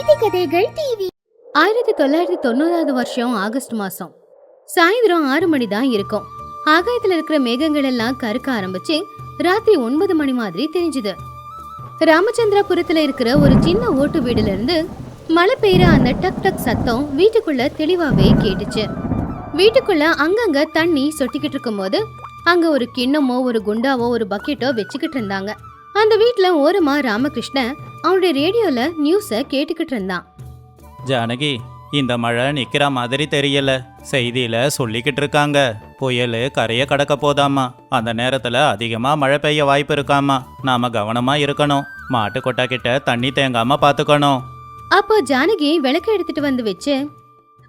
நீதி கதைகள் டிவி 1990 வருஷம் ஆகஸ்ட் மாசம் சாயந்தரம் 6 மணி தான் இருக்கும். ஆகாயத்துல இருக்கிற மேகங்கள் எல்லாம் கருக்க ஆரம்பிச்சு ராத்திரி 9 மணி மாதிரி தெரிஞ்சுது. ராமச்சந்திராபுரத்துல இருக்கிற ஒரு சின்ன ஓட்டு வீடுல இருந்து மழை பெய்யற அந்த டக் டக் சத்தம் வீட்டுக்குள்ள தெளிவாவே கேட்டுச்சு. வீட்டுக்குள்ள அங்கங்க தண்ணி சொட்டிக்கிட்டு இருக்கும் போது அங்க ஒரு கிண்ணமோ ஒரு குண்டாவோ ஒரு பக்கெட்டோ வச்சுக்கிட்டு இருந்தாங்க. அந்த வீட்டுல ஓரமா ராமகிருஷ்ணன் அவனுடைய ரேடியோல நியூஸ கேட்டுக்கிட்டு இருந்தான். ஜானகி, இந்த மழை நிக்கிற மாதிரி தெரியல. செய்தியில சொல்லிக்கிட்டு இருக்காங்க, புயல் கரையை கடக்க போதாமா. அந்த நேரத்துல அதிகமா மழை பெய்ய வாய்ப்பு இருக்காமா. நாம கவனமா இருக்கணும். மாட்டு கொட்டா கிட்ட தண்ணி தேங்காம பாத்துக்கணும். அப்போ ஜானகி விளக்கு எடுத்துட்டு வந்து வச்சு,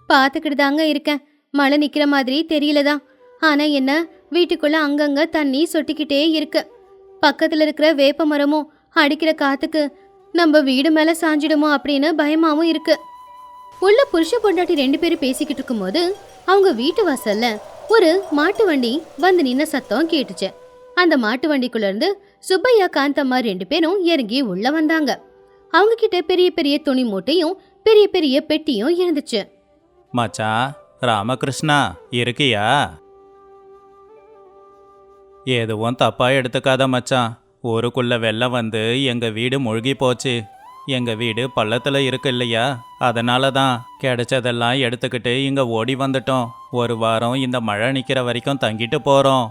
பாத்துக்கிட்டு தாங்க இருக்கேன். மழை நிக்கிற மாதிரி தெரியலதான். ஆனா என்ன, வீட்டுக்குள்ள அங்கங்க தண்ணி சொட்டிக்கிட்டே இருக்கு. பக்கத்துல இருக்கிற வேப்ப மரமும் அடிக்கிற காத்துக்கு நம்ம வீடு மேல சாஞ்சிடுமோ அப்படின்னு பயமாவும் இருக்கு. உள்ள புருஷ பொண்டாட்டி 2 பேரும் பேசிக்கிட்டு இருக்கும் போது அவங்க வீட்டு வாசல்ல ஒரு மாட்டு வண்டி வந்து நின்ன சத்தம் கேட்டுச்சு. அந்த மாட்டு வண்டிக்குள்ள இருந்து சுப்பையா காந்தம்மா 2 பேரும் இறங்கி உள்ள வந்தாங்க. அவங்க கிட்ட பெரிய பெரிய துணி மூட்டையும் பெரிய பெரிய பெட்டியும் இருந்துச்சு. மச்சான் ராமகிருஷ்ணா, இருக்கியா? எதுவும் தப்பா எடுத்துக்காத மச்சான். ஊருக்குள்ள வெள்ளம் வந்து எங்க வீடு மூழ்கி போச்சு. எங்க வீடு பள்ளத்துல இருக்கு இல்லையா, அதனால தான் கிடைச்சதெல்லாம் எடுத்துக்கிட்டு இங்க ஓடி வந்துட்டோம். ஒரு வாரம் இந்த மழை நிக்கிற வரைக்கும் தங்கிட்டு போறோம்.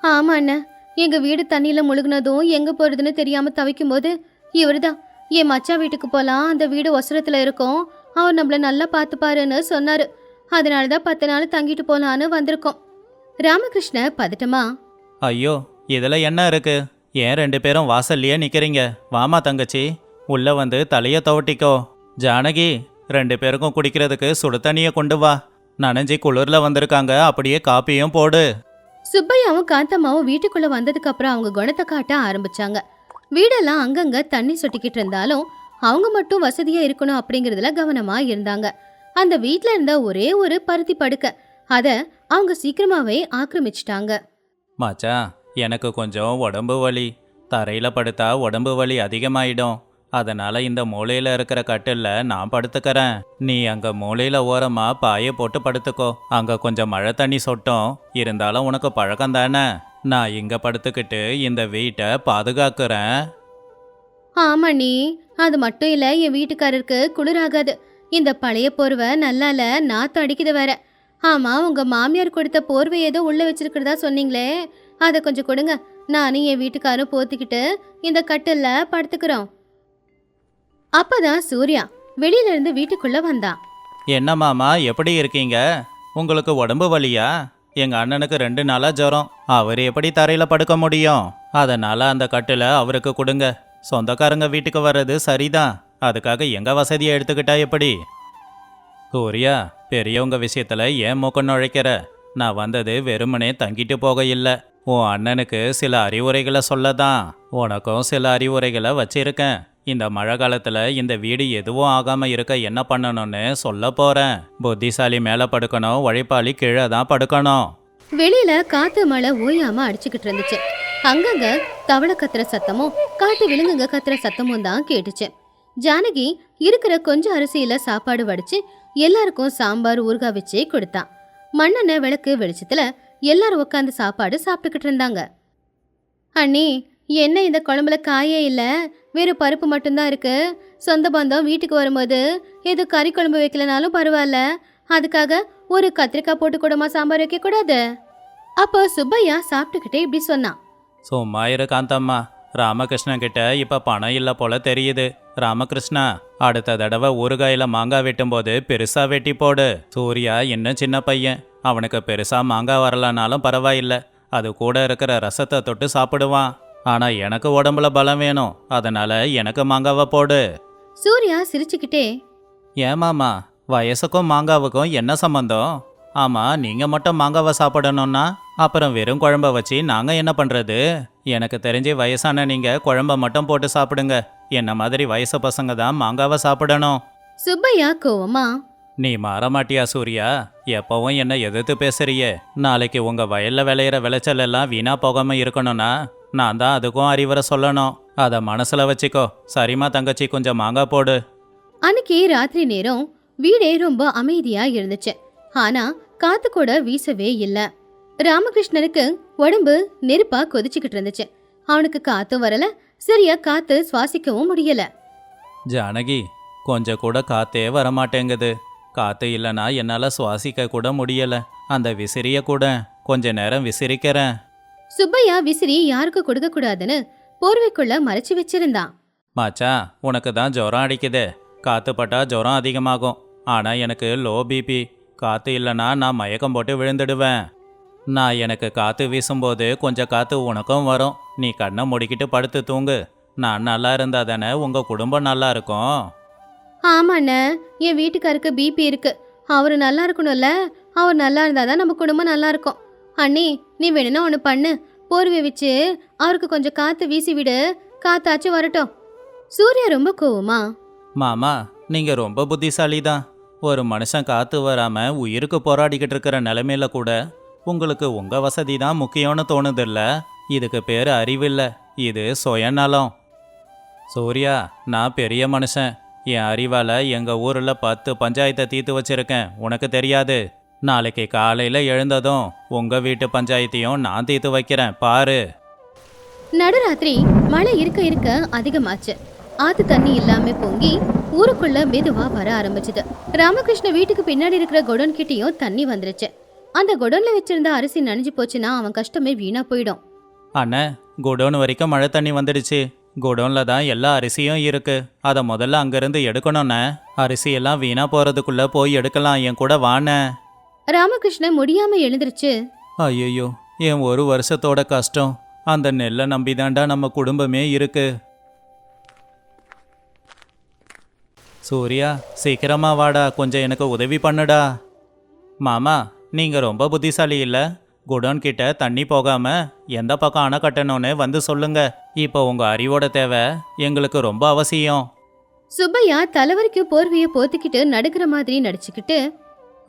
ஆமா அண்ணன், எங்க வீடு தண்ணியில முழுகுனதும் எங்க போறதுன்னு தெரியாம தவிக்கும் போது இவருதான் என் மச்சா வீட்டுக்கு போலாம், அந்த வீடு ஒசரத்துல இருக்கும், அவர் நம்மள நல்லா பார்த்துப்பாருன்னு சொன்னாரு. அதனாலதான் 10 நாள் தங்கிட்டு போலான்னு வந்திருக்கோம். ராமகிருஷ்ண பதட்டமா, ஐயோ, இதுல என்ன இருக்கு? ஏன் 2 பேரும் வாசல்லையே நிக்கிறீங்க? வாமா தங்கச்சி, உள்ள வந்து தலைய துவட்டிக்கோ. ஜானகி, 2 பேருக்கும் குடிக்கிறதுக்கு சுடு தண்ணியை கொண்டு வா. நனைஞ்சி குளிர்ல வந்திருக்காங்க, அப்படியே காப்பியும் போடு. சுப்பையாவும் காந்தம்மாவும் வீட்டுக்குள்ள வந்ததுக்கு அப்புறம் அவங்க குணத்தை காட்ட ஆரம்பிச்சாங்க. வீடெல்லாம் அங்கங்க தண்ணி சொட்டிக்கிட்டு இருந்தாலும் அவங்க மட்டும் வசதியா இருக்கணும் அப்படிங்கறதுல கவனமா இருந்தாங்க. அந்த வீட்டுல இருந்த ஒரே ஒரு பருத்தி படுக்க, அத அவங்க சீக்கிரமாவே ஆக்கிரமிச்சிட்டாங்க. மச்சான், எனக்கு கொஞ்சம் உடம்பு வலி. தரையில படுத்தா உடம்பு வலி அதிகமாயிடும். அதனால இந்த மூலையில இருக்கிற கட்டில்ல நான் படுத்துக்கிறேன். நீ அங்க மூலையில ஓரமா பாய போட்டு படுத்துக்கோ. அங்க கொஞ்சம் மழை தண்ணி சொட்டும், இருந்தாலும் உனக்கு பழக்கம் தானே. நான் இங்க படுத்துக்கிட்டு இந்த வீட்டை பாதுகாக்கிறேன். ஆமா நீ, அது மட்டும் இல்ல, என் வீட்டுக்காரருக்கு குளிராகாது. இந்த பழைய போர்வை நல்லால நாத்து அடிக்குது வேற. ஆமா, உங்க மாமியார் கொடுத்த போர்வை ஏதோ உள்ள வச்சிருக்கிறதா சொன்னீங்களே, அதை கொஞ்சம் கொடுங்க. நானும் என் வீட்டுக்காரும் போத்திக்கிட்டு இந்த கட்டில்ல படுத்துக்கிறோம். அப்பதான் சூர்யா வெளியில இருந்து வீட்டுக்குள்ள வந்தான். என்ன மாமா, எப்படி இருக்கீங்க? உங்களுக்கு உடம்பு வலியா? எங்க அண்ணனுக்கு 2 நாளா ஜுரம். அவர் எப்படி தரையில படுக்க முடியும்? அதனால அந்த கட்டில அவருக்கு கொடுங்க. சொந்தக்காரங்க வீட்டுக்கு வர்றது சரிதான், அதுக்காக எங்க வசதியை எடுத்துக்கிட்டா எப்படி? சூர்யா, பெரியவங்க விஷயத்துல ஏன் மூக்க நுழைக்கிற? நான் வந்தது வெறுமனே தங்கிட்டு போக இல்லை. உன் அண்ணனுக்கு சில அறிவுரைகளை சொல்லதான். உனக்கும் சில அறிவுரைகளை வச்சிருக்கேன். இந்த மழை காலத்துல இந்த வீடு எதுவும் ஆகாம இருக்க என்ன பண்ணணும்னு சொல்ல போறேன். புத்திசாலி மேல படுக்கணும், உழைப்பாளி கீழே தான் படுக்கணும். வெளியில காத்து மழை ஓயாம அடிச்சுக்கிட்டு இருந்துச்சு. அங்கங்க தவளை கத்துற சத்தமும் காட்டு விலங்குங்க கத்துற சத்தமும் தான் கேட்டுச்சு. ஜானகி இருக்கிற கொஞ்சம் அரிசியில சாப்பாடு வடிச்சு எல்லாருக்கும் சாம்பார் ஊறுகாய் வச்சு கொடுத்தான். மண்ணெண்ணெய் விளக்கு வெளிச்சத்துல எல்லாரும் உட்காந்து சாப்பாடு சாப்பிட்டுக்கிட்டு இருந்தாங்க. அண்ணி, என்ன இந்த குழம்புல காயே இல்ல, வெறும் பருப்பு மட்டும்தான் இருக்கு. சொந்த பந்தம் வீட்டுக்கு வரும்போது ஏதோ கறி குழம்பு வைக்கலனாலும் பரவாயில்ல, அதுக்காக ஒரு கத்திரிக்காய் போட்டு கூடமா சாம்பார் வைக்க கூடாது? அப்போ சுப்பையா சாப்பிட்டுக்கிட்டே இப்படி சொன்னான். சும்மா இரு காந்தம்மா. ராமகிருஷ்ணன் கிட்ட இப்ப பணம் இல்ல போல தெரியுது. ராமகிருஷ்ணா, அடுத்த தடவை ஊறுகாயில மாங்காய் வெட்டும் போது பெருசா வெட்டி போடு. சூர்யா இன்னும் சின்ன பையன், அவனுக்கு பெருசா மாங்காய் வரலனாலும் பரவாயில்ல, அது கூட இருக்கிற ரசத்தை தொட்டு சாப்பிடுவான். ஆனா எனக்கு உடம்புல பலம் வேணும், அதனால எனக்கு மாங்காவை போடு. சூர்யா சிரிச்சுக்கிட்டே, ஏமாமா, வயசுக்கும் மாங்காவுக்கும் என்ன சம்பந்தம்? ஆமா, நீங்க மட்டும் மாங்காவை சாப்பிடணும்னா அப்புறம் வெறும் குழம்ப வச்சு நாங்க என்ன பண்றது? எனக்கு தெரிஞ்சு வயசான நீங்க குழம்ப மட்டும் போட்டு சாப்பிடுங்க. என்ன மாதிரி வயசு பசங்க தான் மாங்காவை சாப்பிடணும். சுப்பையா கோவமா, நீ மாறமாட்டியா சூர்யா? எப்பவும் என்ன எதிர்த்து பேசுறியே. நாளைக்கு உங்க வயல்ல விளையிற விளைச்சல் எல்லாம் வீணா போகாம இருக்கணும்னா நான் தான் அதுக்கும் அறிவுரை சொல்லணும். அதை மனசுல வச்சுக்கோ. சரிம்மா தங்கச்சி, கொஞ்சம் மாங்காய் போடு. அன்னைக்கு ராத்திரி நேரம் வீடே ரொம்ப அமைதியா இருந்துச்சு. ஆனா காத்து கூட வீசவே இல்ல. ராமகிருஷ்ணனுக்கு உடம்பு நெருப்பா கொதிச்சுக்கிட்டு இருந்துச்சு. அவனுக்கு காத்தும் வரல, சரியா காத்து சுவாசிக்கவும் முடியல. ஜானகி, கொஞ்சம் கூட காத்தே வரமாட்டேங்குது. காத்து இல்லைனா என்னால் சுவாசிக்க கூட முடியல. அந்த விசிறிய கூட கொஞ்ச நேரம் விசிறிக்கிறேன். சுப்பையா விசிறி யாருக்கும் கொடுக்க கூடாதுன்னு போர்வைக்குள்ள மறைச்சு வச்சிருந்தான். மச்சான், உனக்கு தான் ஜுரம் அடிக்குது. காற்று பட்டா ஜுரம் அதிகமாகும். ஆனால் எனக்கு லோ பிபி. காற்று இல்லைனா நான் மயக்கம் போட்டு விழுந்துடுவேன். எனக்கு காற்று வீசும்போது கொஞ்சம் காற்று உனக்கும் வரும். நீ கண்ணை முடிக்கிட்டு படுத்து தூங்கு. நான் நல்லா இருந்தா தானே உங்கள் குடும்பம் நல்லா இருக்கும். ஆமாண்ண, என் வீட்டுக்காருக்கு பிபி இருக்கு. அவரு நல்லா இருக்கணும்ல. அவர் நல்லா இருந்தாதான் நம்ம குடும்பம் நல்லா இருக்கும். அண்ணி, நீ வேணும்னா ஒன்று பண்ணு. போர்வை வச்சு அவருக்கு கொஞ்சம் காத்து வீசி விடு. காத்தாச்சும் வரட்டும். சூர்யா ரொம்ப கோவமா, மாமா, நீங்கள் ரொம்ப புத்திசாலி தான். ஒரு மனுஷன் காற்று வராமல் உயிருக்கு போராடிக்கிட்டு இருக்கிற நிலைமையில கூட உங்களுக்கு உங்கள் வசதி தான் முக்கியம்னு தோணுதில்ல. இதுக்கு பேர் அறிவில்லை, இது சுயநலம். சூர்யா, நான் பெரிய மனுஷன். என் அறிவால் எங்கள் ஊரில் 10 பஞ்சாயத்தை தீர்த்து வச்சிருக்கேன். உனக்கு தெரியாது. நாளைக்கு காலையில் எழுந்ததும் உங்கள் வீட்டு பஞ்சாயத்தையும் நான் தீர்த்து வைக்கிறேன், பாரு. நடுராத்திரி மழை இருக்க இருக்க அதிகமாச்சு. ஆத்து தண்ணி இல்லாம பொங்கி ஊருக்குள்ள மெதுவா வர ஆரம்பிச்சுது. ராமகிருஷ்ண வீட்டுக்கு பின்னாடி இருக்கிற குடோன் கிட்டயும் தண்ணி வந்துருச்சு. அந்த குடோன்ல வச்சிருந்த அரிசி நனைஞ்சு போச்சுன்னா அவன் கஷ்டமே வீணா போயிடும். அண்ணே, குடோன் வரைக்கும் மழை தண்ணி வந்துடுச்சு. குடோன்ல தான் எல்லா அரிசியும் இருக்கு. அதை முதல்ல அங்கிருந்து எடுக்கணும்ண்ணே. அரிசியெல்லாம் வீணா போறதுக்குள்ள போய் எடுக்கலாம். என் கூட வாண்ணே. ராமகிருஷ்ணன் முடியாம எழுந்திருச்சு. ஐயோ, என் ஒரு வருஷத்தோட கஷ்டம். அந்த நெல்லை நம்பிதாண்டா நம்ம குடும்பமே இருக்கு. சூர்யா, சீக்கிரமா வாடா, கொஞ்சம் எனக்கு உதவி பண்ணுடா. மாமா, நீங்க ரொம்ப புத்திசாலி இல்ல. குடோன் கிட்ட தண்ணி போகாம எந்த பக்கம் அணை கட்டணும்னு வந்து சொல்லுங்க. இப்போ உங்க அறிவோட தேவை எங்களுக்கு ரொம்ப அவசியம். சுப்பையா தலைவரைக்கும் போர்வைய போத்திக்கிட்டு நடுக்கிற மாதிரி நடிச்சுக்கிட்டு,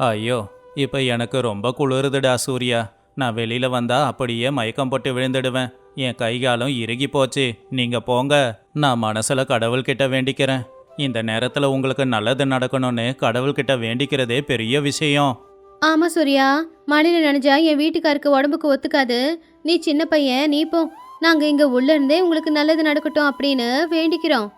ஐயோ, இப்போ எனக்கு ரொம்ப குளிருதுடா சூர்யா. நான் வெளியில வந்தா அப்படியே மயக்கம் போட்டு விழுந்துடுவேன். என் கைகாலும் இறுகி போச்சு. நீங்க போங்க. நான் மனசுல கடவுள்கிட்ட வேண்டிக்கிறேன். இந்த நேரத்துல உங்களுக்கு நல்லது நடக்கணும்னு கடவுள்கிட்ட வேண்டிக்கிறதே பெரிய விஷயம். ஆமா சூர்யா, மழையில நனைஞ்சா என் வீட்டுக்காருக்கு உடம்புக்கு ஒத்துக்காது. நீ சின்ன பையன், நீ போ. நாங்க இங்க உள்ள இருந்தே உங்களுக்கு நல்லது நடக்கட்டும் அப்படின்னு வேண்டிக்கிறோம்.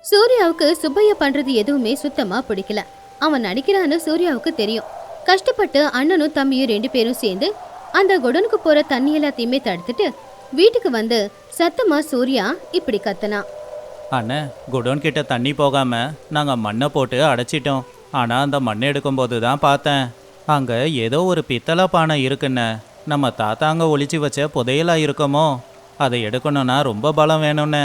சூர்யாவுக்கு சுப்பையா பண்றது எதுவுமே சுத்தமா பிடிக்கல. அவன் நடிக்கிறான்னு சூர்யாவுக்கு தெரியும். கஷ்டப்பட்டு அண்ணனும் தம்பியும் 2 பேரும் சேர்ந்து அந்த குடோனுக்கு போற தண்ணி எல்லாத்தையுமே தடுத்துட்டு வீட்டுக்கு வந்து சத்தமா சூர்யா இப்படி கத்தனான். அண்ணே, குடோன் கிட்ட தண்ணி போகாம நாங்க மண்ணை போட்டு அடைச்சிட்டோம். ஆனா அந்த மண்ணை எடுக்கும்போது தான் பார்த்தேன், அங்க ஏதோ ஒரு பித்தளை பானை இருக்குன்னு. நம்ம தாத்தாங்க ஒளிச்சு வச்ச புதையலா இருக்குமோ? அதை எடுக்கணும்னா ரொம்ப பலம் வேணும்னு.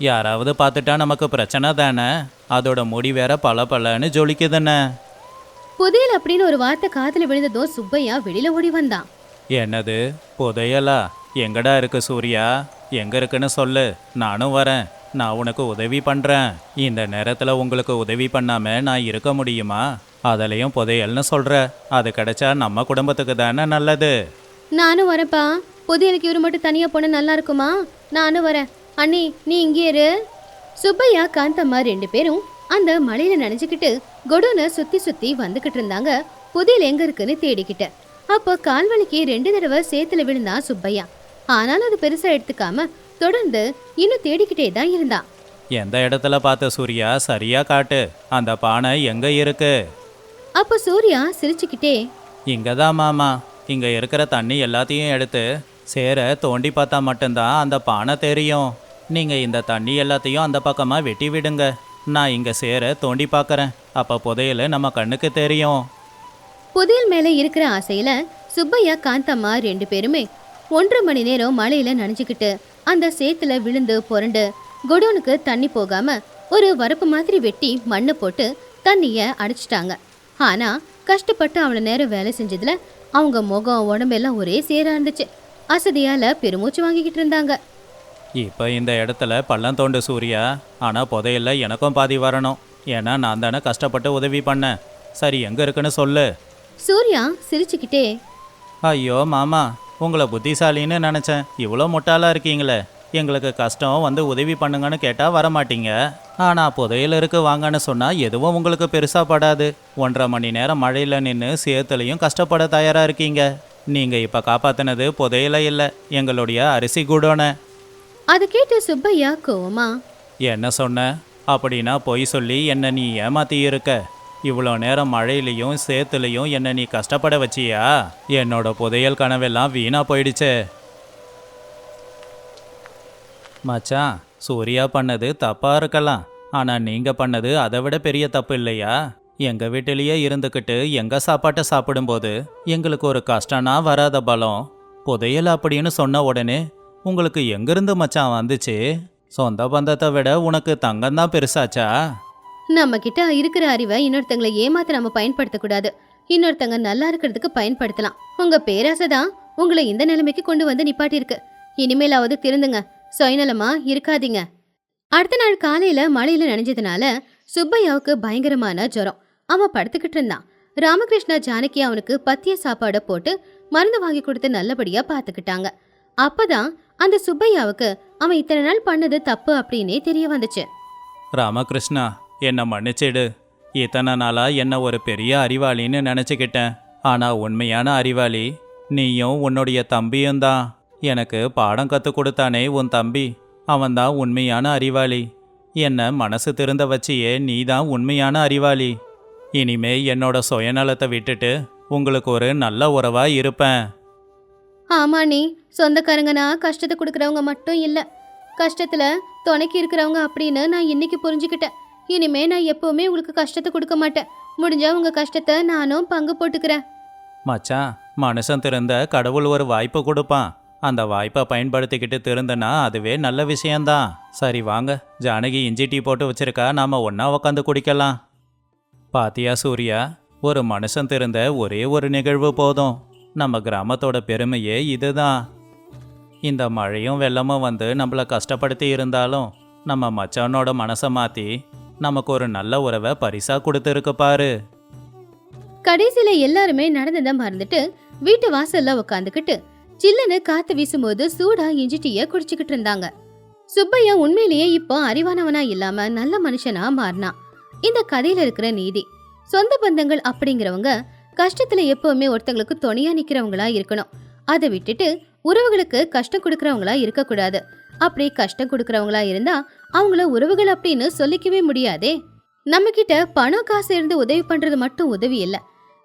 யாராவது பார்த்துட்டா நமக்கு பிரச்சனை தானே. அதோட முடி வேற பலன்னு ஜொலிக்குதுன்னு. புதையல் அப்படின்னு ஒரு வார்த்தை காதுல விழுந்ததும் சுப்பையா வெளியில ஓடி வந்தான். என்னது புதையலா? எங்கடா இருக்கு சூர்யா? எங்க இருக்குன்னு சொல்லு, நானும் வரேன். நான் உனக்கு உதவி பண்றேன். இந்த நேரத்துல உங்களுக்கு உதவி பண்ணாம நான் இருக்க முடியுமா? அதுலயும் புதையல்னு சொல்ற, அது கிடைச்சா நம்ம குடும்பத்துக்கு தானே நல்லது. நானும் வரேன்ப்பா. புதையலுக்கு இவரு மட்டும் தனியா போன நல்லா இருக்குமா? நானும் வரேன். அண்ணி, நீ இங்கே இரு. சுப்பையா காந்தம்மா 2 பேரும் அந்த மலையில நனைஞ்சுக்கிட்டு கொடோனை சுத்தி சுத்தி வந்துகிட்டு இருந்தாங்க. புதையல் எங்க இருக்குன்னு தேடிக்கிட்டு. அப்போ கால்வலிக்கு 2 தடவை சேத்துல விழுந்தான் சுப்பையா. ஆனாலும் அது பெருசா எடுத்துக்காம தொடர்ந்து இன்னும் தேடிக்கிட்டே தான் இருந்தான். எந்த இடத்துல பார்த்த சூர்யா? சரியா காட்டு. அந்த பானை எங்க இருக்கு? அப்போ சூர்யா சிரிச்சுக்கிட்டே, இங்கதான் மாமா. இங்க இருக்கிற தண்ணி எல்லாத்தையும் எடுத்து சேர தோண்டி பார்த்தா மட்டும்தான் அந்த பானை தெரியும். நீங்க இந்த தண்ணி எல்லாத்தையும் அந்த பக்கமா வெட்டி விடுங்க. நான் இங்க சேர தோண்டி பார்க்கறேன். அப்ப புதையல நம்ம கண்ணுக்கு தெரியும். புதையல் மேல இருக்கிற ஆசையில சுப்பையா காந்தம்மா 2 பேருமே 1.5 மணி நேரம் மழையில நனைஞ்சுக்கிட்டு அந்த சேத்துல விழுந்து புரண்டு கொடோனுக்கு தண்ணி போகாம ஒரு வரப்பு மாதிரி வெட்டி மண்ணை போட்டு தண்ணிய அடைச்சிட்டாங்க. ஆனா கஷ்டப்பட்டு அவ்வளவு நேரம் வேலை செஞ்சதுல அவங்க முகம் உடம்பெல்லாம் ஒரே சேரா இருந்துச்சு. அசதியால பெருமூச்சு வாங்கிக்கிட்டு இருந்தாங்க. இப்போ இந்த இடத்துல பள்ளம் தோண்டு சூர்யா. ஆனால் புதையல்ல எனக்கும் பாதி வரணும். ஏன்னா நான் தானே கஷ்டப்பட்டு உதவி பண்ணேன். சரி, எங்கே இருக்குன்னு சொல்லு. சூர்யா சிரிச்சுக்கிட்டே, ஐயோ மாமா, உங்களை புத்திசாலின்னு நினச்சேன். இவ்வளோ முட்டாளாக இருக்கீங்களே. எங்களுக்கு கஷ்டம் வந்து உதவி பண்ணுங்கன்னு கேட்டால் வரமாட்டீங்க. ஆனால் புதையலருக்கு வாங்கன்னு சொன்னால் எதுவும் உங்களுக்கு பெருசாக படாது. 1.5 மணி நேரம் மழையில் நின்று சேத்துலையும் கஷ்டப்பட தயாராக இருக்கீங்க. நீங்கள் இப்போ காப்பாற்றினது புதையல இல்லை, எங்களுடைய அரிசி குடோனை. அதை கேட்டு சுப்பையா கோவமா, என்ன சொன்ன? அப்படின்னா பொய் சொல்லி என்னை நீ ஏமாத்தி இருக்க. இவ்வளோ நேரம் மழையிலையும் சேத்துலையும் என்னை நீ கஷ்டப்பட வச்சியா? என்னோட புதையல் கனவெல்லாம் வீணா போயிடுச்சே. மச்சான், சூர்யா பண்ணது தப்பா இருக்கலாம், ஆனால் நீங்கள் பண்ணது அதை விட பெரிய தப்பு இல்லையா? எங்கள் வீட்டிலேயே இருந்துக்கிட்டு எங்கள் சாப்பாட்டை சாப்பிடும்போது எங்களுக்கு ஒரு கஷ்டம்னா வராத பலம், புதையல் அப்படின்னு சொன்ன உடனே உங்களுக்கு எங்கிருந்து மச்சான் வந்துச்சு? சொந்த பந்தத்தை விட உனக்கு தங்கம்தான் பெருசாச்சா? நம்ம கிட்ட இருக்கிற அறிவை இன்னொருத்தங்களை ஏமாத்த நம்ம பயன்படுத்தக்கூடாது. இன்னொருத்தங்க நல்லா இருக்கிறதுக்கு பயன்படுத்தலாம். உங்க பேராசை தான் உங்களை இந்த நிலைமைக்கு கொண்டு வந்து நிப்பாட்டிருக்கு. இனிமேலாவது திருந்துங்க, சுயநலமா இருக்காதீங்க. அடுத்த நாள் காலையில மழையில நனைஞ்சதுனால சுப்பையாவுக்கு பயங்கரமான ஜுரம். அவன் படுத்துக்கிட்டு இருந்தான். ராமகிருஷ்ணா ஜானகி அவனுக்கு பத்திய சாப்பாடை போட்டு மருந்து வாங்கி கொடுத்து நல்லபடியா பாத்துக்கிட்டாங்க. அப்பதான் அந்த சுப்பையாவுக்கு அவன் இத்தனை நாள் பண்ணது தப்பு அப்படின்னே தெரிய வந்துச்சு. ராமகிருஷ்ணா, என்னை மன்னிச்சிடு. இத்தனை நாளாக என்னை ஒரு பெரிய அறிவாளின்னு நினச்சிக்கிட்டேன். ஆனால் உண்மையான அறிவாளி நீயும் உன்னுடைய தம்பியும் தான். எனக்கு பாடம் கற்றுக் கொடுத்தானே உன் தம்பி, அவன்தான் உண்மையான அறிவாளி. என்னை மனசு திருந்த வச்சியே நீ தான் உண்மையான அறிவாளி. இனிமே என்னோட சுயநலத்தை விட்டுட்டு உங்களுக்கு ஒரு நல்ல உறவா இருப்பேன். ஆமா, நீ சொந்தக்காரங்கன்னா கஷ்டத்தை கொடுக்கறவங்க மட்டும் இல்ல, கஷ்டத்துல துணைக்கு இருக்கிறவங்க அப்படின்னு நான் இன்னைக்கு புரிஞ்சுக்கிட்டேன். இனிமே நான் எப்பவுமே உங்களுக்கு கஷ்டத்தை கொடுக்க மாட்டேன். முடிஞ்சா உங்க கஷ்டத்தை நானும் பங்கு போட்டுக்கிறேன். மச்சான், மனுஷன் திருந்த கடவுள் ஒரு வாய்ப்பு கொடுப்பான். அந்த வாய்ப்பை பயன்படுத்திக்கிட்டு திருந்தனா அதுவே நல்ல விஷயந்தான். சரி வாங்க, ஜானகி இஞ்சி டீ போட்டு வச்சிருக்கா, நாம ஒன்றா உக்காந்து குடிக்கலாம். பாத்தியா சூர்யா, ஒரு மனுஷன் திருந்த ஒரே ஒரு நிகழ்வு போதும். நம்ம கிராமத்தோட பெருமையே இதுதான். இந்த மழையும் வெள்ளமும் வந்து நம்மளை கஷ்டப்படுத்தி இருந்தாலும் நம்ம மச்சானோட மனசை மாற்றி நமக்கு ஒரு நல்ல உறவை பரிசா கொடுத்துருக்கு பாரு. கடைசியில எல்லாருமே நடந்ததை மறந்துட்டு வீட்டு வாசல்ல உட்காந்துக்கிட்டு சில்லுன்னு காத்து வீசும்போது சூடா இஞ்சி டீய குடிச்சுக்கிட்டு இருந்தாங்க. சுப்பையா உண்மையிலேயே இப்போ அறிவானவனா இல்லாம நல்ல மனுஷனா மாறினா. இந்த கதையில இருக்கிற நீதி, சொந்த பந்தங்கள் அப்படிங்கிறவங்க கஷ்டத்துல எப்பவுமே ஒருத்தங்களுக்கு துணையா நிக்கிறவங்களா இருக்கணும். அதை விட்டுட்டு உறவுகளுக்கு கஷ்டம் கொடுக்கறவங்களா இருக்கக்கூடாது. அப்படி கஷ்டம் கொடுக்கறவங்களா இருந்தா அவங்கள உறவுகள் அப்படின்னு சொல்லிக்கவே முடியாதே. நம்ம கிட்ட பணம் காசு இருந்து உதவி பண்றது மட்டும் உதவி இல்ல,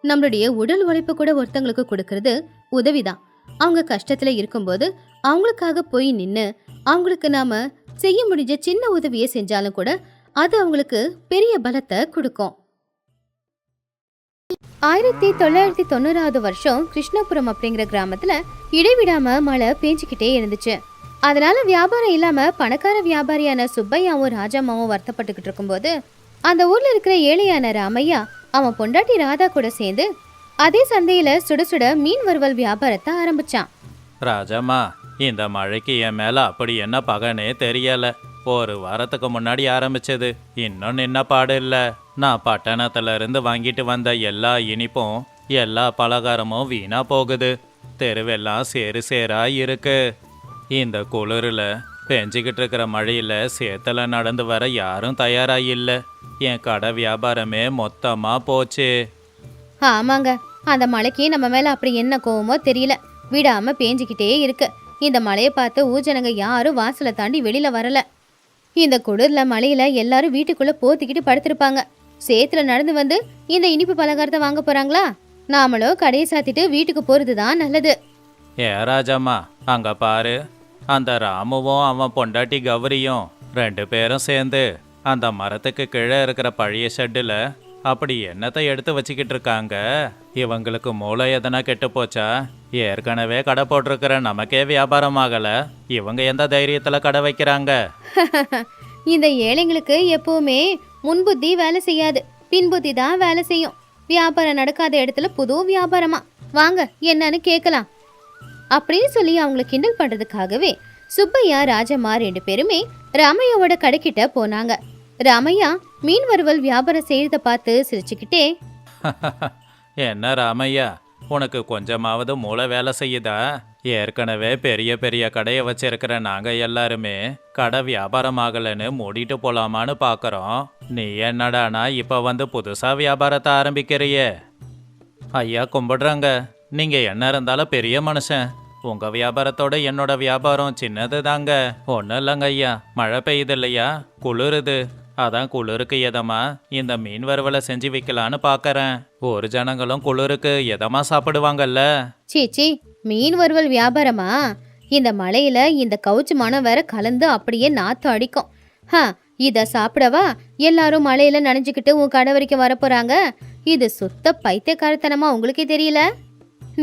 நம்மளுடைய உடல் உழைப்பு கூட ஒருத்தங்களுக்கு கொடுக்கறது உதவிதான். அவங்க கஷ்டத்துல இருக்கும்போது அவங்களுக்காக போய் நின்னு அவங்களுக்கு நாம செய்ய முடிஞ்ச சின்ன உதவியை செஞ்சாலும் கூட அது அவங்களுக்கு பெரிய பலத்தை கொடுக்கும். 1990 வருஷம் கிருஷ்ணபுரம் அப்படிங்கிற கிராமத்துல இடைவிடாம மழை பேஞ்சுக்கிட்டே இருந்துச்சு. அதனால வியாபாரம் இல்லாம பணக்கார வியாபாரியான சுப்பையாவும் ராஜாமாவும் வருத்தப்பட்டுக்கிட்டு இருக்கும்போது அந்த ஊர்ல இருக்கிற ஏழையான ராமையா அவன் பொண்டாட்டி ராதா கூட சேர்ந்து அதே சந்தையில சுட சுட மீன் வறுவல் வியாபாரத்தை ஆரம்பிச்சான். ராஜம்மா, இந்த மழைக்கு என் மேல அப்படி என்ன பகனே தெரியல. ஒரு வாரத்துக்கு முன்னாடி ஆரம்பிச்சது, இன்னும் நின்ன பாடு இல்ல. நான் பட்டணத்துல இருந்து வாங்கிட்டு வந்த எல்லா இனிப்பும் எல்லா பலகாரமும் வீணா போகுது. தெருவெல்லாம் சேரு சேரா இருக்கு. இந்த குளிர்ல பெஞ்சிக்கிட்டு இருக்கிற மழையில சேத்துல நடந்து வர யாரும் தயாரா இல்ல. என் கடை வியாபாரமே மொத்தமா போச்சு. ஆமாங்க, அந்த மழைக்கு நம்ம மேல அப்படி என்ன கோவமோ தெரியல, விடாம பேஞ்சுக்கிட்டே இருக்கு. இந்த மழையை பார்த்து ஊஜனங்க யாரும் வாசலை தாண்டி வெளியில வரல. இந்த குளிர்ல மழையில எல்லாரும் வீட்டுக்குள்ள போத்திக்கிட்டு படுத்திருப்பாங்க. சேத்துல நடந்து வந்து இந்த இனிப்பு பலகாரத்தை வாங்க போறாங்களா? நாமளும் கடையை சாத்திட்டு வீட்டுக்கு போறதுதான் நல்லது. ஏ ராஜம்மா, அங்க பாரு, அந்த ராமுவும் அவன் பொண்டாட்டி கௌரியும் 2 பேரும் சேர்ந்து அந்த மரத்துக்கு கீழே இருக்கிற பழைய ஷெட்டில் அப்படி என்னத்தை எடுத்து வச்சுக்கிட்டு இருக்காங்க. இவங்களுக்கு மூளை எதனா கெட்டு போச்சா? ஏற்கனவே கடை போட்டிருக்கிற நமக்கே வியாபாரம் ஆகல, இவங்க எந்த தைரியத்துல கடை வைக்கிறாங்க? இந்த ஏழைங்களுக்கு எப்பவுமே முன்புத்தி வேலை செய்யாது, பின்புத்தி தான் வேலை செய்யும். வியாபாரம் நடக்காத இடத்துல புது வியாபாரமா, வாங்க என்னன்னு கேட்கலாம் அப்படின்னு சொல்லி அவங்கள கிண்டல் பண்றதுக்காகவே சுப்பையா ராஜம்மா 2 பேருமே ராமையாவோட கடைக்கிட்ட போனாங்க. ராமையா மீன் வறுவல் வியாபாரம் செய்யறத பார்த்து சிரிச்சுக்கிட்டே, என்ன ராமையா, உனக்கு கொஞ்சமாவது மூளை வேலை செய்யுதா? ஏற்கனவே பெரிய பெரிய கடையை வச்சிருக்கிற நாங்க எல்லாருமே கடை வியாபாரம் ஆகலைன்னு மூடிட்டு போலாமான்னு பார்க்கறோம். நீ என்னடானா இப்ப வந்து புதுசா வியாபாரத்தை ஆரம்பிக்கிறியே. ஐயா கும்பிடுறாங்க. நீங்க என்ன இருந்தாலும் பெரிய மனுஷன். உங்க வியாபாரத்தோட என்னோட வியாபாரம் சின்னது தாங்க. ஒன்றும் இல்லைங்க ஐயா, மழை பெய்யுது இல்லையா, குளிருது. அதான் குளிருக்கு எதமா இந்த மீன் வறுவலை செஞ்சு வைக்கலான்னு பார்க்கறேன். ஒரு ஜனங்களும் குளிருக்கு எதமா சாப்பிடுவாங்கல்ல. சீச்சி, மீன் வறுவல் வியாபாரமா? இந்த மழையில இந்த கவுச்சு மனம் வேற கலந்து அப்படியே நாத்து அடிக்கும். இத சாப்பிடவா எல்லாரும் மழையில நனைஞ்சுக்கிட்டு உன் கடை வரைக்கும் வரப்போறாங்க? இது சுத்த பைத்தியக்காரத்தனமா உங்களுக்கே தெரியல?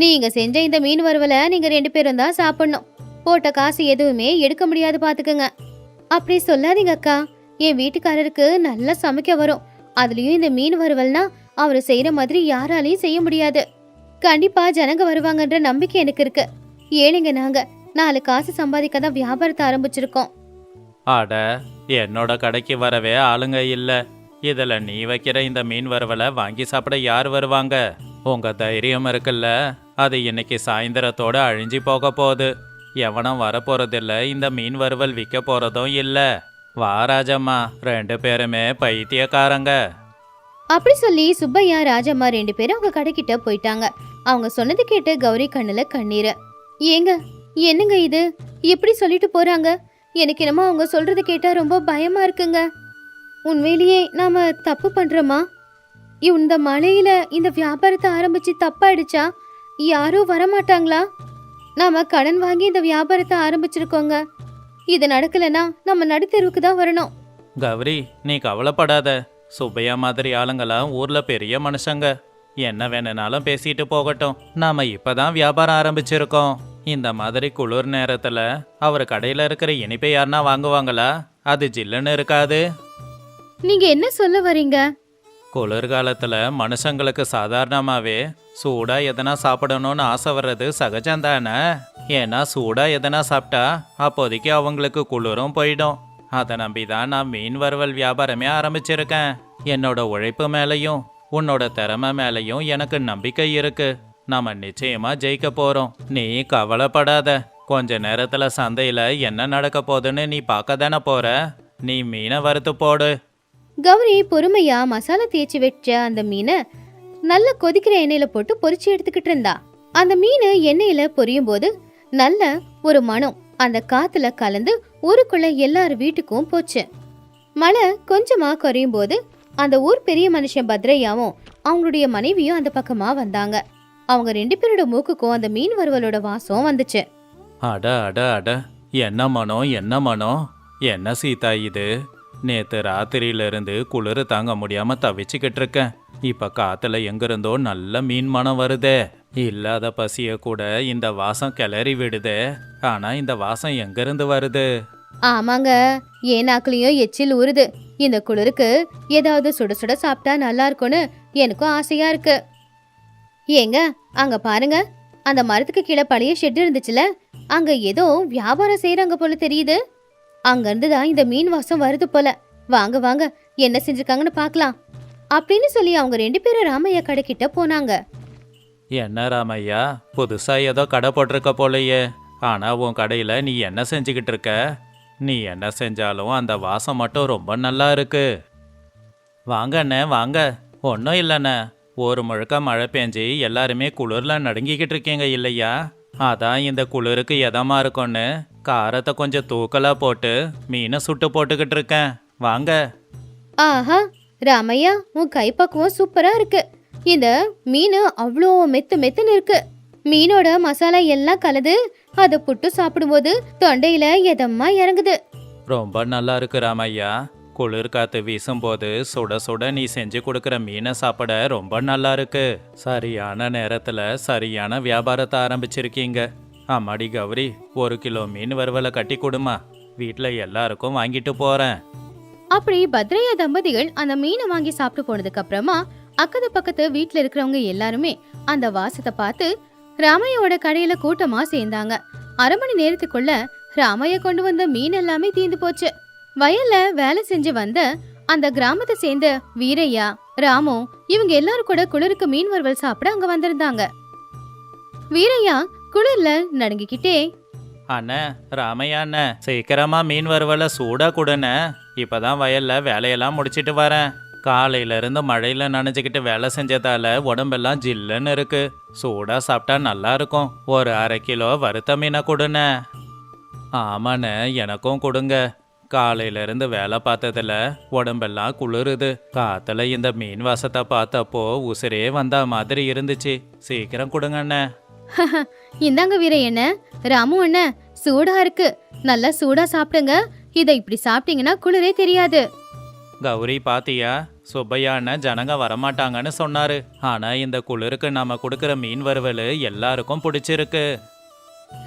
நீங்க செஞ்ச இந்த மீன் வறுவலை நீங்க 2 பேரும் தான் சாப்பிடணும். போட்ட காசு எதுவுமே எடுக்க முடியாது பாத்துக்கங்க. அப்படி சொல்லாதீங்க அக்கா. என் வீட்டுக்காரருக்கு நல்லா சமைக்க வரும். அதுலயும் இந்த மீன் வறுவல்னா அவரு செய்யற மாதிரி யாராலையும் செய்ய முடியாது. கண்டிப்பா ஜனங்க வருவாங்கன்ற நம்பிக்கை எனக்கு இருக்கு. ஏழைங்க நாங்க 4 காசு சம்பாதிக்க தான் வியாபாரத்தை ஆரம்பிச்சிருக்கோம். அட, என்னோட கடைக்கு வரவே ஆளுங்க இல்ல. இதுல நீ வைக்கிற இந்த மீன் வறுவலை வாங்கி சாப்பிட யார் வருவாங்க? உங்க தைரியம் இருக்குல்ல, அது இன்னைக்கு சாயந்தரத்தோட அழிஞ்சு போக போகுது. எவனும் வரப்போறதில்ல, இந்த மீன் வறுவல் விற்க போறதும் இல்ல. வா ராஜம்மா, 2 பேருமே பைத்தியக்காரங்க. அப்படி சொல்லி சுப்பையா ராஜம்மா 2 பேரும் அவங்க கடைக்கிட்ட போயிட்டாங்க. அவங்க சொன்னது கேட்டு கௌரி கண்ணுல கண்ணீரு. ஏங்க, என்னங்க இது இப்படி சொல்லிட்டு போறாங்க? எனக்கு என்னமோ அவங்க சொல்றது கேட்டா ரொம்ப பயமா இருக்குங்க. உண்மையிலேயே நாம தப்பு பண்றோமா? இந்த மழையில இந்த வியாபாரத்தை ஆரம்பிச்சு தப்பாயிடுச்சா? யாரும் வரமாட்டாங்களா? நாம கடன் வாங்கி இந்த வியாபாரத்தை ஆரம்பிச்சிருக்கோங்க. இது நடக்கலனா நம்ம நடுத்தெருவுக்கு தான் வரணும். கௌரி, நீ கவலைப்படாத. சுப்பையா மாதிரி ஆளுங்களாம் ஊர்ல பெரிய மனுஷங்க. என்ன வேணும்னாலும் பேசிட்டு போகட்டும். நாம இப்பதான் வியாபாரம் ஆரம்பிச்சிருக்கோம். இந்த மாதிரி குளிர் நேரத்துல அவர் கடையில இருக்கிற இனிப்பை யாருன்னா வாங்குவாங்களா? அது ஜில்லுன்னு இருக்காது. நீங்க என்ன சொல்ல வரீங்க? குளிர்காலத்துல மனுஷங்களுக்கு சாதாரணமாவே சூடா எதனா சாப்பிடணும்னு ஆசை வர்றது சகஜம்தானே. ஏன்னா சூடா எதனா சாப்பிட்டா அப்போதைக்கு அவங்களுக்கு குளிரும் போயிடும். அதை நம்பிதான் நான் மீன் வறுவல் வியாபாரமே ஆரம்பிச்சிருக்கேன். என்னோட உழைப்பு மேலையும் உன்னோட திறமை மேலையும் எனக்கு நம்பிக்கை இருக்கு. நாம நிச்சயமா ஜெயிக்க போறோம். நீ கவலைப்படாத. கொஞ்ச நேரத்துல சந்தையில என்ன நடக்க போகுதுன்னு நீ பார்க்க தானே போற. நீ மீனை வறுத்து போடு. கௌரி பொறுமையா மசாலா தேய்ச்சி வச்ச அந்த மீனை நல்ல கொதிக்கிற எண்ணெயில போட்டு பொரிச்சு எடுத்துக்கிட்டு இருந்தா. அந்த மீன் எண்ணெயில பொரியும் போது நல்ல ஒரு மனம் அந்த காத்துல கலந்து ஊருக்குள்ள எல்லார் வீட்டுக்கும் போச்சு. மழை கொஞ்சமா குறையும் போது அந்த ஊர் பெரிய மனுஷன் பத்ரையாவும் அவங்களுடைய மனைவியும் அந்த பக்கமா வந்தாங்க. அவங்க 2 பேரோட மூக்குக்கும் அந்த மீன் வறுவலோட வாசம் வந்துச்சு. அட அட அட, என்ன மனம் என்ன மனம். என்ன சீதா இது? நேத்து ராத்திரியில இருந்து குளிர் தாங்க முடியாம தவிச்சுக்கிட்டு இருக்கேன். இப்ப காத்துல எங்கிருந்தோ நல்ல மீன் மனம் வருதே. இல்லாத பசிய கூட இந்த வாசம் கிளறி விடுதே. ஆனா இந்த வாசம் எங்கிருந்து வருது? ஆமாங்க, ஏனாக்குலயும் எச்சில் ஊறுது. இந்த குளிருக்கு ஏதாவது சுட சுட சாப்பிட்டா நல்லா இருக்கும்னு எனக்கும் ஆசையா இருக்கு. ஏங்க, அங்க பாருங்க, அந்த மரத்துக்கு கீழே பழைய ஷெட் இருந்துச்சுல, அங்க ஏதோ வியாபாரம் செய்யறாங்க போல தெரியுது. அங்க இருந்துதான் இந்த மீன் வாசம் வருது போல. வாங்க வாங்க, என்ன செஞ்சிருக்காங்கன்னு பாக்கலாம் அப்படின்னு சொல்லி அவங்க 2 பேரும் ராமையா கடைக்கிட்ட போனாங்க. என்ன ராமையா, புதுசா ஏதோ கடை போட்டிருக்க போலையே. ஆனா உன் கடையில நீ என்ன செஞ்சுக்கிட்டு இருக்க? நீ என்ன செஞ்சாலும் அந்த வாசம் மட்டும் ரொம்ப நல்லா இருக்கு. வாங்க அண்ணே வாங்க. ஒன்றும் இல்லைண்ணே, ஒரு முழுக்க மழை பெஞ்சு எல்லாருமே குளிர்ல நடுங்கிக்கிட்டு இருக்கீங்க இல்லையா? அதான் இந்த குளிருக்கு எதமா இருக்கும்னு காரத்தை கொஞ்சம் தூக்கலா போட்டு மீனை சுட்டு போட்டுக்கிட்டு இருக்கேன். வாங்க. ஆஹா ராமையா, உன் கைப்பக்குவம் சூப்பரா இருக்கு. இந்த மீன் அவ்வளோ மெத்து மெத்துன்னு இருக்கு. மீனோட மசாலா எல்லாம் கலந்து அதை புட்டு சாப்பிடும்போது தொண்டையில எதமா இறங்குது. ரொம்ப நல்லா இருக்கு ராமையா. குளிர் காத்து வீசும்போது சுட சுட நீ செஞ்சு கொடுக்குற மீனை சாப்பிட ரொம்ப நல்லா இருக்கு. சரியான நேரத்துல சரியான வியாபாரத்தை ஆரம்பிச்சிருக்கீங்க. அம்மாடி கௌரி, 1 கிலோ மீன் வறுவலை கட்டி கொடுமா. வீட்டுல எல்லாருக்கும் வாங்கிட்டு போறேன். அப்படி பத்ரையா தம்பதிகள் அந்த மீனை வாங்கி சாப்பிட்டு போனதுக்கு அப்புறமா அக்கத்து பக்கத்து வீட்டுல இருக்கிறவங்க எல்லாருமே அந்த வாசத்தை பார்த்து ராமையோட கடையில கூட்டமா சேர்ந்தாங்க. 1/2 மணி நேரத்துக்குள்ள ராமையா கொண்டு வந்த மீன் எல்லாமே தீந்து போச்சு. வயல்ல வேலை செஞ்சு வந்த அந்த கிராமத்தை சேர்ந்த வீரையா, ராமு இவங்க எல்லாரும் கூட குளிருக்கு மீன் வறுவல் சாப்பிட அங்க வந்திருந்தாங்க. வீரையா குளிர்ல நடுங்கிக்கிட்டே, அண்ணே, ராமையா அண்ணே, சீக்கிரமா மீன் வறுவலை சூடா கொடுண்ணே. இப்பதான் வயல்ல வேலையெல்லாம் முடிச்சிட்டு வரேன். காலையில இருந்து மழையில நனைஞ்சுக்கிட்டு வேலை செஞ்சதால உடம்பெல்லாம் ஜில்லுன்னு இருக்கு. சூடா சாப்பிட்டா நல்லா இருக்கும். ஒரு 1/2 கிலோ வறுத்த மீனை கொடுண்ணே. ஆமாண்ணே, எனக்கும் கொடுங்க. காலையில இருந்து வேலை பார்த்ததுல உடம்பெல்லாம் குளிருது. காத்துல இந்த மீன் வாசத்தை பார்த்தப்போ உசிரே வந்தா மாதிரி இருந்துச்சு. சீக்கிரம் கொடுங்கண்ணே. இந்தாங்க வீரையண்ண, ராமு அண்ணன், சூடா இருக்கு, நல்லா சூடா சாப்பிடுங்க. இதை இப்படி சாப்பிட்டீங்கன்னா குளிரே தெரியாது. கௌரி பாத்தியா, சுப்பையா அண்ணன் ஜனங்க வரமாட்டாங்கன்னு சொன்னாரு. ஆனா இந்த குளிருக்கு நாம கொடுக்கற மீன் வறுவல் எல்லாருக்கும் பிடிச்சிருக்கு.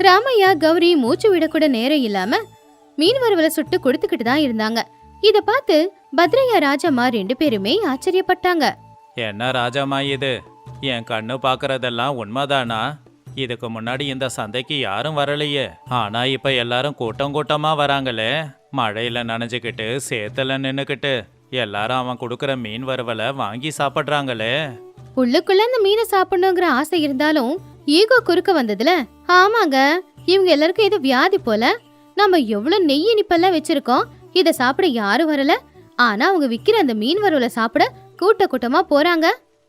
ராமையா கௌரி மூச்சு விடக்கூட நேரம் இல்லாம மீன் வறுவலை சுட்டு கொடுத்துக்கிட்டு தான் இருந்தாங்க. இத பார்த்து பத்ரையா ராஜம்மா 2 பேருமே ஆச்சரியப்பட்டாங்க. என்ன ராஜாமா இது? என் கண்ணு பாக்குறதெல்லாம் உண்மைதானா? இதுக்கு முன்னாடி இந்த சந்தைக்கு யாரும் வரலையே. ஆனா இப்ப எல்லாரும் கூட்டம் கூட்டமா வராங்களே. மழையில நனைஞ்சுக்கிட்டு சேத்துல நின்னுக்கிட்டு எல்லாரும் அவன் கொடுக்கற மீன் வறுவலை வாங்கி சாப்பிடுறாங்களே. உள்ளுக்குள்ள அந்த மீனை சாப்பிடணுங்கிற ஆசை இருந்தாலும் ஈகோ குறுக்க வந்ததுல, ஆமாங்க, இவங்க எல்லாருக்கும் ஏதோ வியாதி போல. நம்ம எவ்வளவு நெய் இனிப்பெல்லாம் வச்சிருக்கோம், இத சாப்பிட யாரும் வரல. ஆனா அவங்க விக்கிற அந்த மீன் வறுவலை சாப்பிட கூட்ட கூட்டமா போறாங்க.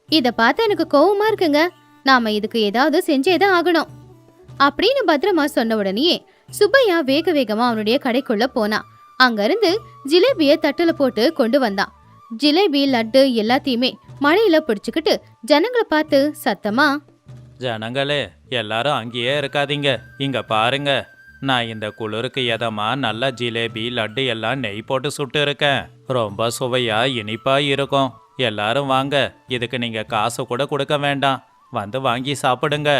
இத பார்த்தா எனக்கு கோவமா இருக்குங்க. நாம இதுக்கு ஏதாவது செஞ்சேதான் ஆகணும் அப்படின்னு பத்ரமா சொன்ன உடனே சுப்பையா வேக வேகமா அவனுடைய கடைக்குள்ள போனான். அங்க இருந்து ஜிலேபிய தட்டுல போட்டு கொண்டு வந்தான். ஜிலேபி, லட்டு எல்லாத்தையுமே மழையில பிடிச்சுக்கிட்டு ஜனங்களை பார்த்து சத்தமா, ஜனங்களே, எல்லாரும் அங்கேயே இருக்காதீங்க, இங்க பாருங்க. நான் இந்த குளிருக்கு எதமா நல்ல ஜிலேபி, லட்டு எல்லாம் நெய் போட்டு சுட்டு இருக்கேன். ரொம்ப சுவையா இனிப்பா இருக்கும். எல்லாரும் வாங்க. இதுக்கு நீங்க காசு கூட கொடுக்க வேண்டாம், வந்து வாங்கி சாப்பிடுங்க.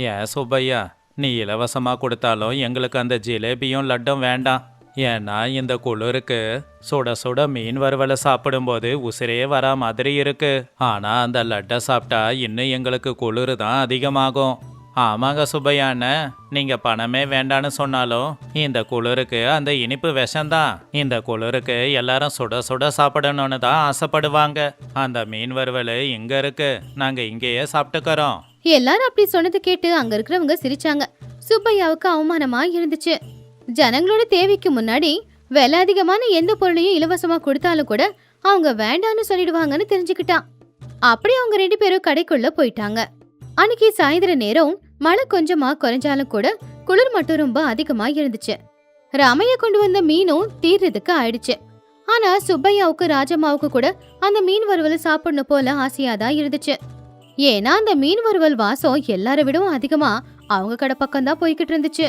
ஏன் சுப்பையா, நீ இலவசமா கொடுத்தாலும் எங்களுக்கு அந்த ஜிலேபியும் லட்டும் வேண்டாம். ஏன்னா இந்த குளிருக்கு சுட சுட மீன் வறுவலை சாப்பிடும்போது உசிரே வரா மாதிரி இருக்கு. ஆனா அந்த லட்டை சாப்பிட்டா இன்னும் எங்களுக்கு குளிர் தான் அதிகமாகும். ஆமாங்க சுப்பையான, நீங்க பணமே வேண்டான்னு சொன்னாலும் இந்த குளிருக்கு அந்த இனிப்பு விஷம்தான். இந்த குளிருக்கு எல்லாரும் சுட சுட சாப்பிடணும்னு தான் ஆசைப்படுவாங்க. அந்த மீன் வறுவல் இங்க இருக்கு, நாங்க இங்கேயே சாப்பிட்டுக்கிறோம். எல்லாரும் அப்படி சொன்னது கேட்டு அங்க இருக்கிறவங்க சிரிச்சாங்க. சுப்பையாவுக்கு அவமானமா இருந்துச்சு. ஜனங்களோட தேவைக்கு முன்னாடி விலை அதிகமான எந்த பொருளையும் இலவசமா கொடுத்தாலும் கூட அவங்க வேண்டான்னு சொல்லிடுவாங்கன்னு தெரிஞ்சுக்கிட்டான். அப்படி அவங்க 2 பேரும் கடைக்குள்ள போயிட்டாங்க. அன்னைக்கு சாயந்தர நேரம் மழை கொஞ்சமா குறைஞ்சாலும் கூட குளிர் மட்டும் ரொம்ப அதிகமா இருந்துச்சு. ராமையா கொண்டு வந்த மீனும் தீர்றதுக்கு ஆயிடுச்சு. ஆனா சுப்பையாவுக்கு ராஜம்மாவுக்கு கூட அந்த மீன் வறுவல் சாப்பிடணும் போல ஆசையாதான் இருந்துச்சு. ஏன்னா அந்த மீன் வறுவல் வாசம் எல்லாரை விடவும் அதிகமா அவங்க கடை பக்கம் தான் போய்கிட்டு இருந்துச்சு.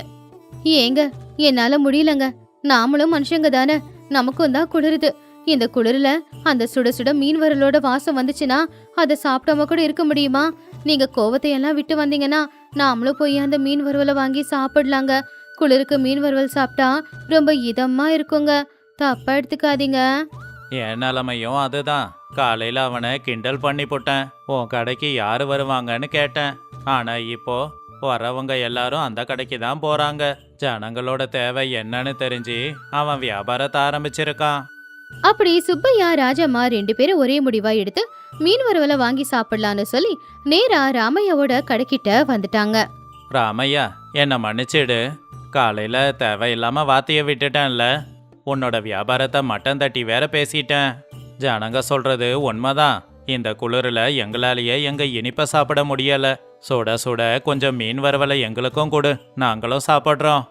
ஏங்க, என்னால முடியலங்க. நாமளும் மனுஷங்க தானே, நமக்கும் தான் குளிருது. இந்த குளிர்ல அந்த சுட சுட மீன் வறுவலோட வாசம் வந்துச்சுன்னா அதை சாப்பிடாம கூட இருக்க முடியுமா? நீங்க கோவத்தை எல்லாம் விட்டு வந்தீங்கன்னா நாமளும் போய் அந்த மீன் வறுவலை வாங்கி சாப்பிடலாங்க. குளிருக்கு மீன் வறுவல் சாப்பிட்டா ரொம்ப இதமா இருக்குங்க, தப்பா எடுத்துக்காதீங்க. என் நிலைமையும் அதுதான். காலையில அவனை கிண்டல் பண்ணி போட்டேன். உன் கடைக்கு யாரு வருவாங்கன்னு கேட்டேன். ஆனா இப்போ வரவங்க எல்லாரும் அந்த கடைக்கு தான் போறாங்க. ஜனங்களோட தேவை என்னன்னு தெரிஞ்சு அவன் வியாபாரத்தை ஆரம்பிச்சிருக்கான். அப்படி சுப்பையா ராஜம்மா 2 பேரும் ஒரே முடிவா எடுத்து மீன் வறுவலை வாங்கி சாப்பிடலான்னு சொல்லி நேரா ராமையாவோட கடைக்கிட்ட வந்துட்டாங்க. ராமையா, என்னை மன்னிச்சிடு. காலையில தேவையில்லாம வார்த்தையை விட்டுட்டேன்ல. உன்னோட வியாபாரத்தை மட்டம் தட்டி வேற பேசிட்டேன். ஜனங்க சொல்றது உண்மைதான். இந்த குளிரில் எங்களாலேயே எங்க இனிப்பை சாப்பிட முடியல. சுட சுட கொஞ்சம் மீன் வறுவலை எங்களுக்கும் கொடு, நாங்களும் சாப்பிட்றோம்.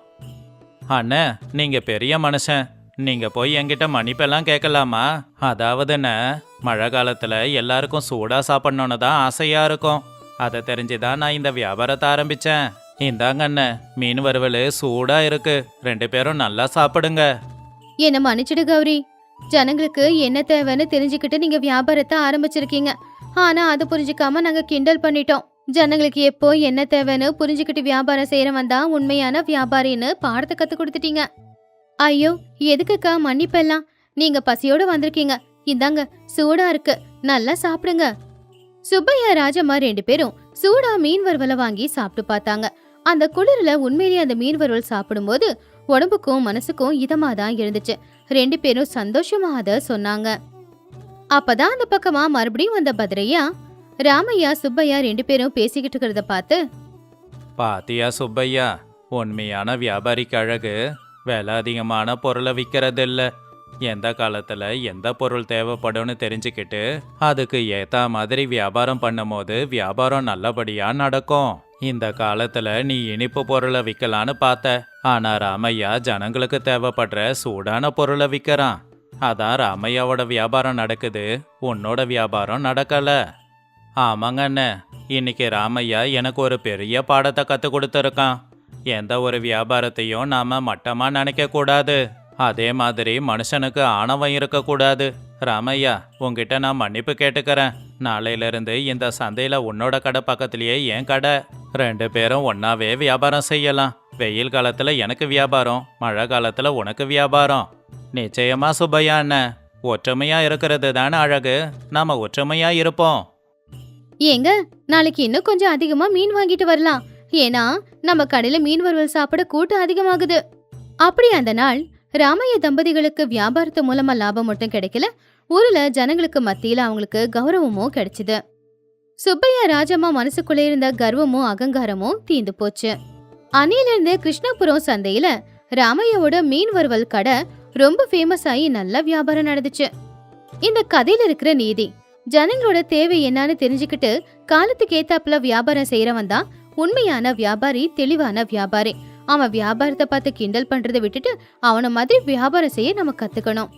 அண்ணே, நீங்க பெரிய மனுஷன், நீங்க போய் என்கிட்ட மன்னிப்பெல்லாம் கேட்கலாமா? அதாவதுன்னு மழை காலத்துல எல்லாருக்கும் சூடா சாப்பிடணும்னு தான் ஆசையா இருக்கும். அதை தெரிஞ்சுதான் நான் இந்த வியாபாரத்தை ஆரம்பிச்சேன். இந்தாங்க அண்ணே, மீன் வறுவல் சூடா இருக்கு, 2 பேரும் நல்லா சாப்பிடுங்க. என்ன மன்னிச்சிடு கௌரி. ஜனங்களுக்கு என்ன தேவைன்னு தெரிஞ்சுக்கிட்டு நீங்க வியாபாரத்தை ஆரம்பிச்சிருக்கீங்க. ஆனா அது புரிஞ்சுக்காம நாங்க கிண்டல் பண்ணிட்டோம். ஜனங்களுக்கு எப்போ என்ன தேவைன்னு புரிஞ்சுக்கிட்டு வியாபாரம் செய்யறவன் தான் உண்மையான வியாபாரின்னு பாடத்தை கத்து கொடுத்துட்டீங்க. ஐயோ, எதுக்குக்கா மன்னிப்பெல்லாம்? நீங்க பசியோட வந்திருக்கீங்க, இந்தாங்க சூடா இருக்கு, நல்லா சாப்பிடுங்க. சுப்பையா ராஜம்மா 2 பேரும் சூடா மீன் வறுவலை வாங்கி சாப்பிட்டு பார்த்தாங்க. அந்த குளிர்ல உண்மையிலேயே அந்த மீன் வறுவல் சாப்பிடும்போது உடம்புக்கும் மனசுக்கும் இதமா தான் இருந்துச்சு. 2 பேரும் சந்தோஷமா அத சொன்னாங்க. அப்பதான் அந்த பக்கமா மறுபடியும் வந்த பத்ரையா, ராமையா, சுப்பையா 2 பேரும் பேசிக்கிட்டு இருக்கிறத பார்த்து, பாத்தியா சுப்பையா, உண்மையான வியாபாரிக்கு அழகு விலை அதிகமான பொருளை விற்கிறதில்ல. எந்த காலத்துல எந்த பொருள் தேவைப்படும்னு தெரிஞ்சுக்கிட்டு அதுக்கு ஏத்த மாதிரி வியாபாரம் பண்ணும்போது வியாபாரம் நல்லபடியா நடக்கும். இந்த காலத்துல நீ இனிப்பு பொருளை விற்கலான்னு பார்த்த, ஆனா ராமையா ஜனங்களுக்கு தேவைப்படுற சூடான பொருளை விற்கிறான். அதான் ராமையாவோட வியாபாரம் நடக்குது, உன்னோட வியாபாரம் நடக்கல. ஆமாங்க அண்ணே, இன்னைக்கு ராமையா எனக்கு ஒரு பெரிய பாடத்தை கற்றுக் கொடுத்துருக்கான். எந்த ஒரு வியாபாரத்தையும் நாம மட்டமா நினைக்க கூடாது. அதே மாதிரி மனுஷனுக்கு ஆணவம் இருக்கக்கூடாது. ராமையா, உங்ககிட்ட நான் மன்னிப்பு கேட்டுக்கிறேன். நாளையிலிருந்து இந்த சந்தையில உன்னோட கடை பக்கத்திலேயே என் கடை. 2 பேரும் ஒன்னாவே வியாபாரம் செய்யலாம். வெயில் காலத்துல எனக்கு வியாபாரம், மழை காலத்துல உனக்கு வியாபாரம். நிச்சயமா சுப்பையா அண்ணன், ஒற்றுமையா இருக்கிறது தானே அழகு. நாம ஒற்றுமையா இருப்போம். ஏங்க, நாளைக்கு இன்னும் கொஞ்சம் அதிகமா மீன் வாங்கிட்டு வரலாம். ஏன்னா நம்ம கடையில மீன் வறுவல் சாப்பிட கூட்டம் அதிகமாகுது. அப்படி அந்த நாள் ராமைய தம்பதிகளுக்கு வியாபாரத்து மூலமா லாபம் மட்டும் கிடைக்கல, ஊர்ல ஜனங்களுக்கு மத்தியில அவங்களுக்கு கௌரவமும் கிடைச்சது. சுப்பையா ராஜம்மா மனசுக்குள்ளே இருந்த கர்வமும் அகங்காரமும் தீந்து போச்சு. அன்னையிலிருந்து கிருஷ்ணபுரம் சந்தையில ராமையோட மீன் வறுவல் கடை ரொம்ப ஃபேமஸ் ஆகி நல்ல வியாபாரம் நடந்துச்சு. இந்த கதையில இருக்கிற நீதி, ஜனங்களோட தேவை என்னன்னு தெரிஞ்சுக்கிட்டு காலத்துக்கு ஏத்தாப்புல வியாபாரம் செய்யறவன் தான் உண்மையான வியாபாரி, தெளிவான வியாபாரி. அவன் வியாபாரத்தை பார்த்து கிண்டல் பண்றதை விட்டுட்டு அவனை மாதிரி வியாபாரம் செய்ய நம்ம கத்துக்கணும்.